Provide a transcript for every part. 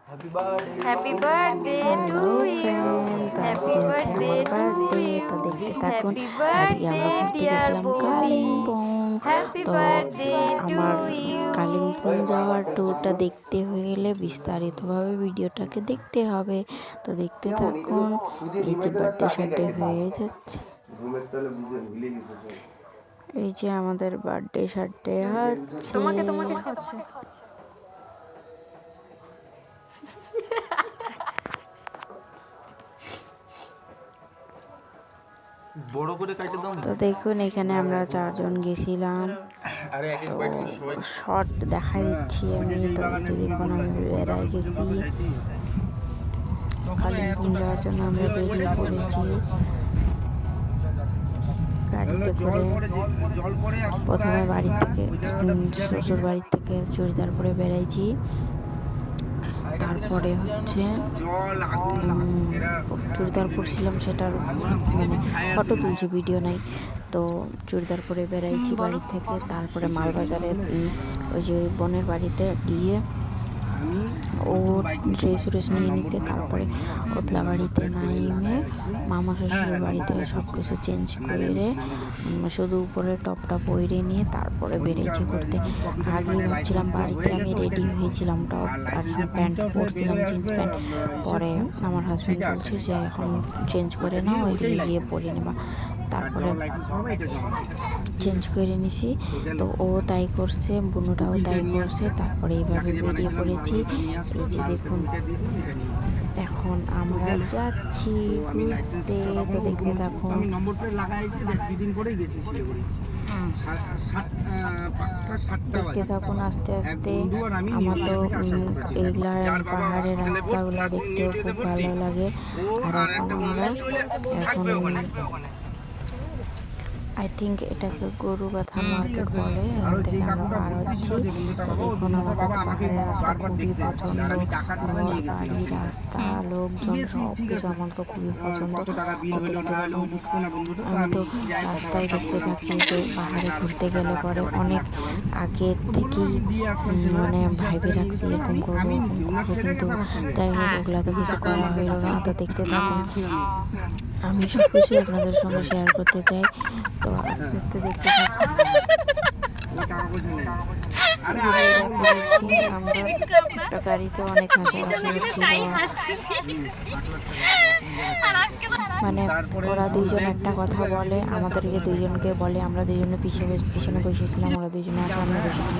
Happy birthday to you, happy birthday to you, তো দেখতে থাকুন। হ্যাপি আজকে বার্থডে আমরা ঘুরতে ডিয়ার গেছিলাম বৌদি, কালিম্পং। হ্যাপি তো বার্থডে টু আমার ইউ। কালিম্পং যাওয়ার ট্যুরটা দেখতে হলে বিস্তারিতভাবে ভিডিওটাকে দেখতে হবে। তো দেখতে থাকুন। এই যে বার্থডে হয়ে যাচ্ছে, এই যে আমাদের বার্থডে হচ্ছে। তোমাকে তোমাকে খাচ্ছে। বড় করে কাটে দাও। তো দেখুন এখানে আমরা 4 জন গেছিলাম। শর্ট দেখাই দিচ্ছি আমি। তো এই যে দেখুন আমি বেড়াই গেছি কালিম্পং যাওয়ার জন্য। আমরা বেরিয়ে পড়েছি গাড়িতে করে। প্রথমে বাড়ি থেকে শ্বশুর বাড়ি থেকে চুড়িদার পরে বেড়াইছি। তারপরে হচ্ছে চুড়িদার পরছিলাম, সেটার মানে ফটো তুলছি, ভিডিও নাই। তো চুড়িদার পরে বেড়াইছি বাড়ি থেকে। তারপরে মালবাজারে ওই যে বোনের বাড়িতে গিয়ে ও ড্রেস নিয়ে নিতে, তারপরে ওতলা বাড়িতে নাইমে মামা শ্বশুরের বাড়িতে সব কিছু চেঞ্জ করে শুধু উপরে টপটা পরে নিয়ে তারপরে বেরিয়েছি ঘুরতে। আগে ভাবছিলাম বাড়িতে আমি রেডি হয়েছিলাম, টপ আর প্যান্ট পরছিলাম, জিন্স প্যান্ট। পরে আমার হাজব্যান্ড বলছে যে এখন চেঞ্জ করে নাও, ওই দিকে গিয়ে পরে নেবা। তারপরে চেঞ্জ করে নিছি। তো ও তাই করছে, বুনুটাও তাই করছে। তারপরে এইভাবে বেরিয়ে পড়েছি। এই যে দেখুন এখন আমরা যাচ্ছি ঘুরতে। তো দেখতে থাকুন। দেখতে থাকুন আস্তে আস্তে। আমার তো এগুলা পাহাড়ের রাস্তাগুলো দেখতেও খুব ভালো লাগে। আর এখন আমরা আই থিঙ্ক এটাকে গরুগাথা মার্কেট বলে, এখান থেকে আমরা পার হচ্ছি। এখন আমাদের পাহাড়ের রাস্তা খুবই পছন্দ, গাড়ি রাস্তা লোকজন সব কিছু আমার তো খুবই পছন্দ। আমি তো রাস্তায় দেখতে থাকি যে পাহাড়ে ঘুরতে গেলে পরে অনেক আগে থেকেই মানে ভাইবে রাখছি এরকম করবো কিন্তু যাই হোক ওগুলা তো কিছু করা হইল না। তো দেখতে থাকুন, আমি সব কিছু আপনাদের সঙ্গে শেয়ার করতে চাই। তো আস্তে আস্তে দেখতে থাকুন। আমরা একটা গাড়িতে অনেক হাসাহাসি হচ্ছিল, মানে ওরা দুইজন একটা কথা বলে, আমাদেরকে দুইজনকে বলে, আমরা দুইজনে পিছনে বসেছিলাম, ওরা দুইজনে সামনে বসেছিল।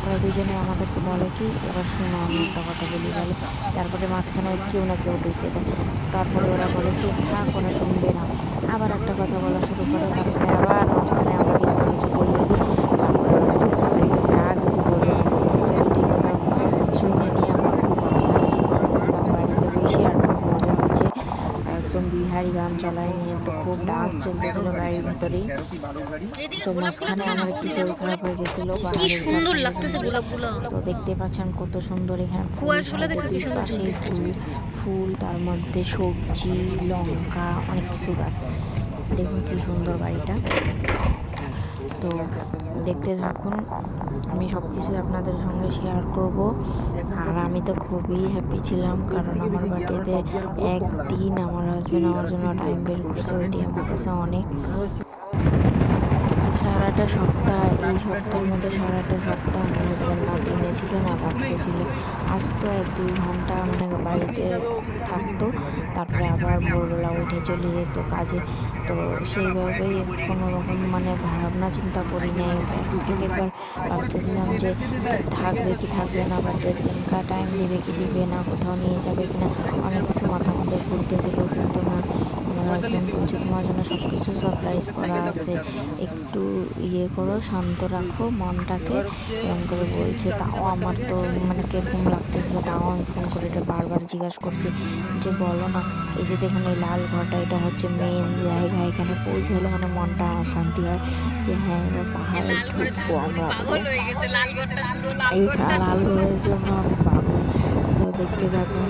ওরা দুইজনে আমাদেরকে বলে কি এবার শোনো আমি একটা কথা বলি বলে, তারপরে মাঝখানে কেউ না কেউ ঢুকে দেয়। তারপরে ওরা বলে কি থাক, ওরা শুনবে না, আবার একটা কথা বলা শুরু করে। তারপরে আবার মাঝখানে আমরা কিছু না কিছু বলে দিই। তারপরে ওরা চুপ হয়ে গেছে, আর কিছু বলবে না, বলতেছে ওইটি কথা শুনে নিয়ে আমরা খুব হাসাহাসি করতেছিলাম বাড়িতে বসে। আর খুব মজা হচ্ছে, একদম বিহারি গান চলাই নিয়ে তো খুব ডান্স চলতেছিল গাড়ির ভিতরেই। তো মাঝখানে আমার একটু শরীর খারাপ হয়ে গেছিলো। সুন্দর লাগতেছে গোলাপগুলো। তো দেখতে পাচ্ছেন কত সুন্দর এখানে ফুল, দুই পাশে ফুল, তার মধ্যে সবজি, লঙ্কা, অনেক কিছু গাছ। দেখুন কি সুন্দর বাড়িটা। তো দেখতে থাকুন, আমি সব কিছু আপনাদের সঙ্গে শেয়ার করব। আর আমি তো খুবই হ্যাপি ছিলাম, কারণ আমার বার্থডেতে একদিন আমার হাজব্যান্ড আমার জন্য টাইম বের করছে, ওইটি আমার কাছে অনেক। সারাটা সপ্তাহ, এই সপ্তাহের মধ্যে সারাটা সপ্তাহ আমার হাজব্যান্ড না দিনে ছিল না রাত্রে ছিল। আসতো 1-2 ঘন্টা মানে বাড়িতে থাকতো, তারপরে আবার ভোরবেলা উঠে চলে যেত কাজে। তো সেইভাবেই কোনো রকম মানে ভাবনা চিন্তা করি নাই। একবার ভাবতেছিলাম যে থাকবে কি থাকবে না, বার্থডের দিনকা টাইম দেবে কি দিবে না, কোথাও নিয়ে যাবে কিনা, অনেক কিছু মাথার মধ্যে ঘুরতেছিল। কিন্তু না, আমার হাজব্যান্ড বলছে তোমার জন্য সব কিছু সারপ্রাইজ করা আছে, একটু ইয়ে করো, শান্ত রাখো মনটাকে, এরকম করে বলছে। তাও আমার তো মানে কীরকম লাগতেছিল, তাও আমি ফোন করে এটা বারবার জিজ্ঞাসা করছি যে বলো না। এই যে দেখুন এই লাল ঘরটা, এটা হচ্ছে মেন জায়গা, এখানে পৌঁছালে মানে মনটা শান্তি হয় যে হ্যাঁ এবার পাহাড়ে ঢুকবো আমরা। এই লাল ঘরের জন্য আমি পাবো। তো দেখতে থাকুন।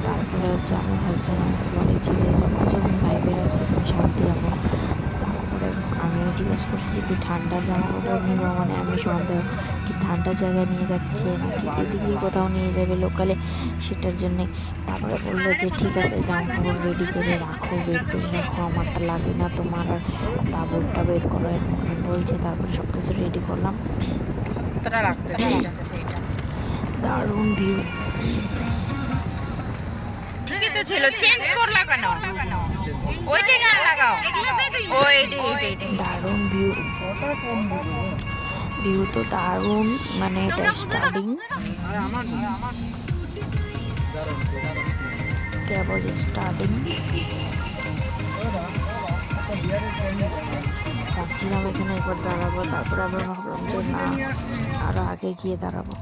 তারপরে হচ্ছে আমার হাজব্যান্ড আমাকে বলেছি যে যখন ভাই বেরোচ্ছে তুমি শান্তি রাখো। তারপরে আমিও জিজ্ঞেস করছি যে কি ঠান্ডার জামা কাপড় নিব, মানে আমি সন্দেহ কি ঠান্ডার জায়গায় নিয়ে যাচ্ছে নাকি এদিকেই কোথাও নিয়ে যাবে লোকালে, সেটার জন্যে। তারপরে বললো যে ঠিক আছে জামা কাপড় রেডি করে রাখো, বের করে রাখো, আমারটা লাগবে না তোমার, আর বাবুরটা বের করো, এরকম বলছে। তারপরে সব কিছু রেডি করলাম। দারুণ ভিউ। ঠিকই তো ছিল, চেঞ্জ করলা কেন? ওইটাই গান লাগাও, ওইটাই। দারুণ ভিউ, ভিউ তো দারুণ, মানে এটা স্টার্টিং, কেবল স্টার্টিং। ভাবছিলাম এখানে একবার দাঁড়াবো, তারপরে আবার ভাবলাম যে না, আরো আগে গিয়ে দাঁড়াবো।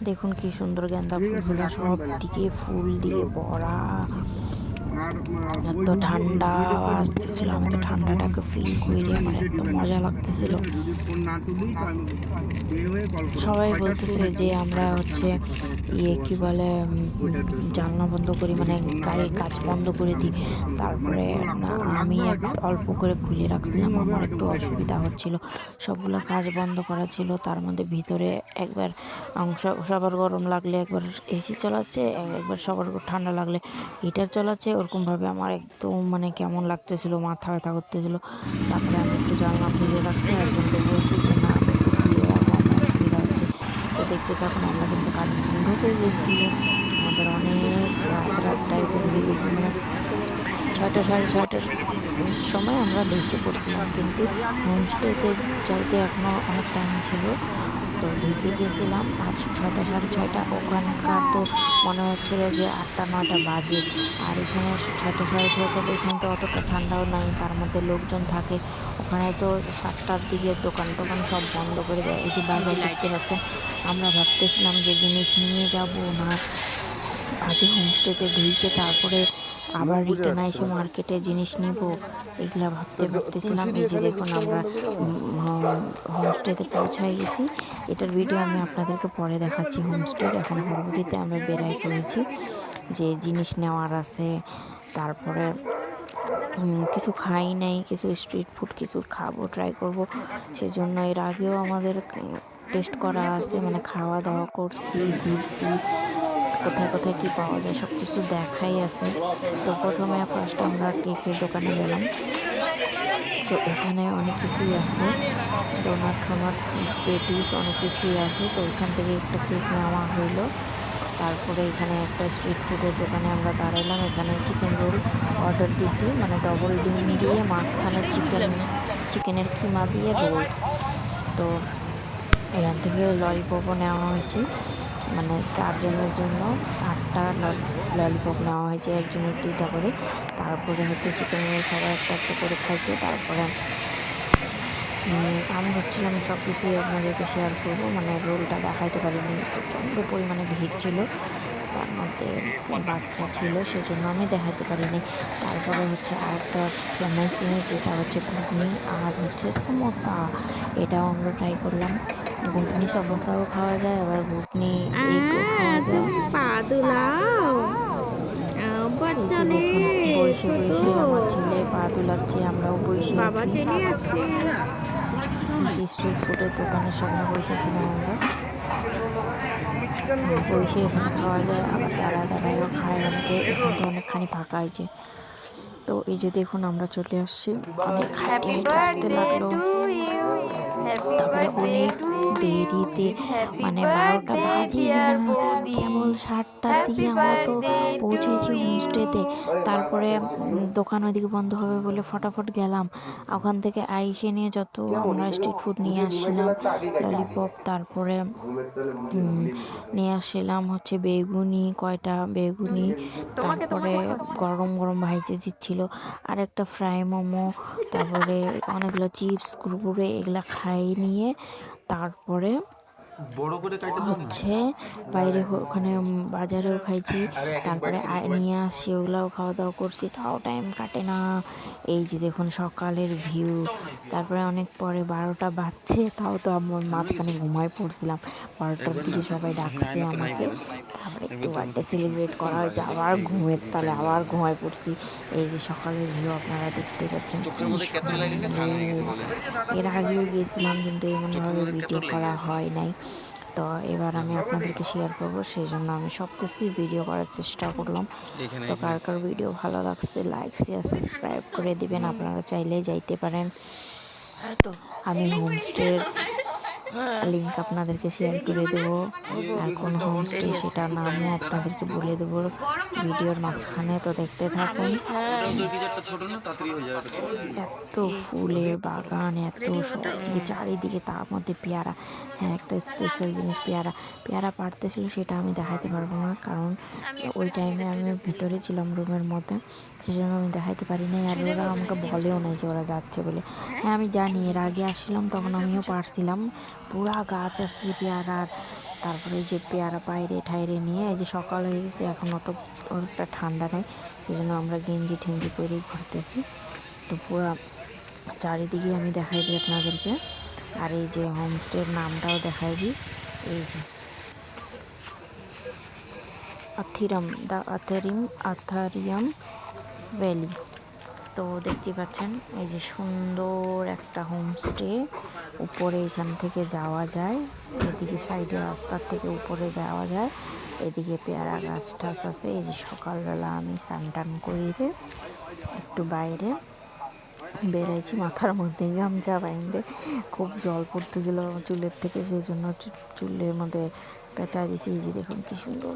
দেখুন কি সুন্দর গেন্দা ফুলগুলো সব দিকে ফুল দিয়ে ভরা, এত ঠান্ডা আসতেছিল, আমি তো ঠান্ডাটাকে ফিল করি, আমার এত মজা লাগতেছিল। সবাই বলতেছে যে আমরা হচ্ছে কি বলে জানলা বন্ধ করি, মানে গাড়ির কাজ বন্ধ করে দিই। তারপরে আমি অল্প করে খুলে রাখছিলাম, আমার একটু অসুবিধা হচ্ছিল, সবগুলো কাজ বন্ধ করা ছিল। তার মধ্যে ভিতরে একবার সবার গরম লাগলে একবার এসি চালাচ্ছে, একবার সবার ঠান্ডা লাগলে হিটার চালাচ্ছে, ওরকমভাবে আমার একদম মানে কেমন লাগতেছিল, মাথা ব্যথা করতেছিল। তারপরে আমি একটু জানলা খুলে রাখছি, একজনকে বলছি যে না খুলে রাখবো, আমার অসুবিধা হচ্ছে। তো দেখতে থাকুন, আমরা কিন্তু কাঠমান্ডু ঢুকে গেছি, আমাদের অনেক রাত টাইপের, মানে 6টা সাড়ে 6টার সময় আমরা বেঁচে পড়ছিলাম, কিন্তু হোমস্টেতে যাইতে এখনও অনেক টাইম ছিল। তো ঢুকে গিয়েছিলাম আর 6টা সাড়ে 6টা, ওখানকার তো মনে হচ্ছিল যে 8টা 9টা বাজে। আর এখানে 6টা সাড়ে 6টা, এখানে তো অতটা ঠান্ডাও নাই, তার মধ্যে লোকজন থাকে। ওখানে তো 7টার দিকে দোকান টোকান সব বন্ধ করে দেয়। এই যে বাজার দেখতে পাচ্ছেন, আমরা ভাবতেছিলাম যে জিনিস নিয়ে যাব না, আগে হোমস্টেতে ঢুকে তারপরে আবার রিটার্ন এসে মার্কেটে জিনিস নিব, এগুলা ভাবতেছিলাম। এই যে দেখুন আমরা হোমস্টেতে পৌঁছায় গেছি, এটার ভিডিও আমি আপনাদেরকে পরে দেখাচ্ছি। হোমস্টের এখন পরবর্তীতে আমরা বেরাই করেছি যে জিনিস নেওয়ার আছে, তারপরে কিছু খাই নাই, কিছু স্ট্রিট ফুড কিছু খাবো, ট্রাই করব, সেজন্য এর আগেও আমাদের টেস্ট করা আছে, মানে খাওয়া দাওয়া করছি, ঘুরছি, কোথায় কোথায় কী পাওয়া যায় সব কিছু দেখাই আছে। তো প্রথমে ফার্স্ট আমরা কেকের দোকানে গেলাম, তো এখানে অনেক কিছুই আছে, ডোনাট টোনাট পেটিস অনেক কিছুই আছে। তো এখান থেকে একটা কেক নেওয়া হইলো। তারপরে এখানে একটা স্ট্রিট ফুডের দোকানে আমরা দাঁড়ালাম, এখানে চিকেন রোল অর্ডার দিছি, মানে ডবল ডিম দিয়ে মাঝখানে চিকেনের কিমা দিয়ে রোল। তো এখান থেকে ললিপপও নেওয়া হয়েছে, মানে 4 জনের জন্য 8টা ললিপপ নেওয়া হয়েছে, একজনের 2টা করে। তারপরে হচ্ছে চিকেন রোল সবাই একটা একটা করে খাইছে। তারপরে আমি ভাবছিলাম সব কিছুই আপনাদেরকে শেয়ার করবো, মানে রোলটা দেখাইতে পারিনি, প্রচণ্ড পরিমাণে ভিড় ছিল, তার মধ্যে বাচ্চা ছিল, সেজন্য আমি দেখাতে পারিনি। তারপরে হচ্ছে আরেকটা ফেমাস জিনিস, যেটা হচ্ছে ঘুগনি আর হচ্ছে সমোসা, এটাও আমরা ট্রাই করলাম। ঘুগনি সমোসাও খাওয়া যায়, আবার ঘুগনি এগও খাওয়া যায়। বসে বসে আমার ছেলে পা দুলাচ্ছে, আমরাও বসে আছি। যে স্ট্রিট ফুডের দোকানের সামনে বসেছিলাম আমরা, বসে এখানে খাওয়া যায়, আবার দাঁড়ায়ও খায় অনেকে, এখন তো অনেকখানি ফাঁকা হয়েছে। তো এই যে দেখুন আমরা চলে আসছি, অনেক হাঁটে হেঁটে আসতে লাগলো, তারপরে অনেক দেরিতে, মানে 12টা বাজে না, কেবল 7টার দিকে আমরা তো পৌঁছেছি হোমস্টেতে। তারপরে দোকান ওইদিকে বন্ধ হবে বলে ফটাফট গেলাম, ওখান থেকে আইসে নিয়ে যত আমরা স্ট্রিট ফুড নিয়ে আসছিলাম, ললিপপ, তারপরে নিয়ে আসছিলাম হচ্ছে বেগুনি, কয়টা বেগুনি, তারপরে গরম গরম ভাইজে দিচ্ছিল, আর একটা ফ্রাই মোমো, তারপরে অনেকগুলো চিপস কুরকুরে, এগুলা খাই নিয়ে তারপরে বড় করে কাটে দাও না। হচ্ছে বাইরে ওখানে বাজারেও খাইছি, তারপরে নিয়ে আসি, ওগুলাও খাওয়া দাওয়া করছি, তাও টাইম কাটে না। এই যে দেখুন সকালের ভিউ, তারপরে অনেক পরে 12টা বাজছে, তাও তো আমার মাঝখানে ঘুমায় পড়ছিলাম। 12টার দিকে সবাই ডাকছে আমাকে, তারপরে একটু বার্থডে সেলিব্রেট করা হয়েছে, আবার ঘুমের তালে আবার ঘুমায় পড়ছি। এই যে সকালের ভিউ আপনারা দেখতে পাচ্ছেন, এর আগেও গিয়েছিলাম কিন্তু এমনভাবে ভিডিও করা হয় নাই। তো এবার আমি আপনাদেরকে শেয়ার করবো, সেই জন্য আমি সব কিছুই ভিডিও করার চেষ্টা করলাম। তো কার কার ভিডিও ভালো লাগছে লাইক শেয়ার সাবস্ক্রাইব করে দিবেন, আপনারা চাইলেই যাইতে পারেন। তো আমি হোমস্টের লিঙ্ক আপনাদেরকে শেয়ার করে দেবো, আর কোন হোমস্টে সেটার নামও আপনাদেরকে বলে দেবো ভিডিওর মাঝখানে। তো দেখতে থাকুন। এত ফুলের বাগান, এত সবদিকে চারিদিকে, তার মধ্যে পেয়ারা। হ্যাঁ, একটা স্পেশাল জিনিস, পেয়ারা পেয়ারা পাড়তেছিল, সেটা আমি দেখাইতে পারবো না, কারণ ওই টাইমে আমি ভিতরে ছিলাম রুমের মধ্যে, সেজন্য আমি দেখাইতে পারি নাই। আর ওরা আমাকে বলেও নাই যে ওরা যাচ্ছে বলে। হ্যাঁ, আমি জানি, এর আগে আসছিলাম তখন আমিও পারছিলাম, পুরা গাছ আছে পেয়ারার। তারপরে যে পেয়ারা বাইরে ঠাইরে নিয়ে, এই যে সকাল হয়ে গেছে, এখন অত একটা ঠান্ডা নেই, সেই জন্য আমরা গেঞ্জি ঠেঞ্জি পরেই ঘুরতেছি। তো পুরা চারিদিকে আমি দেখাই দিই আপনাদেরকে, আর এই যে হোমস্টের নামটাও দেখাই দিই। এই যে আথারিয়াম ভ্যালি। তো দেখতে পাচ্ছেন এই যে সুন্দর একটা হোমস্টে, উপরে এখান থেকে যাওয়া যায়, এদিকে সাইডে রাস্তার থেকে উপরে যাওয়া যায়, এদিকে পেয়ারা গাছ টাছ আছে। এই যে সকালবেলা আমি স্নান করে একটু বাইরে বেরাইছি, মাথার মধ্যে গামছা বাইন্দে, খুব জল পড়তেছিল চুলের থেকে, সেই জন্য চুলের মধ্যে পেঁচা দিছি। এই যে দেখুন কি সুন্দর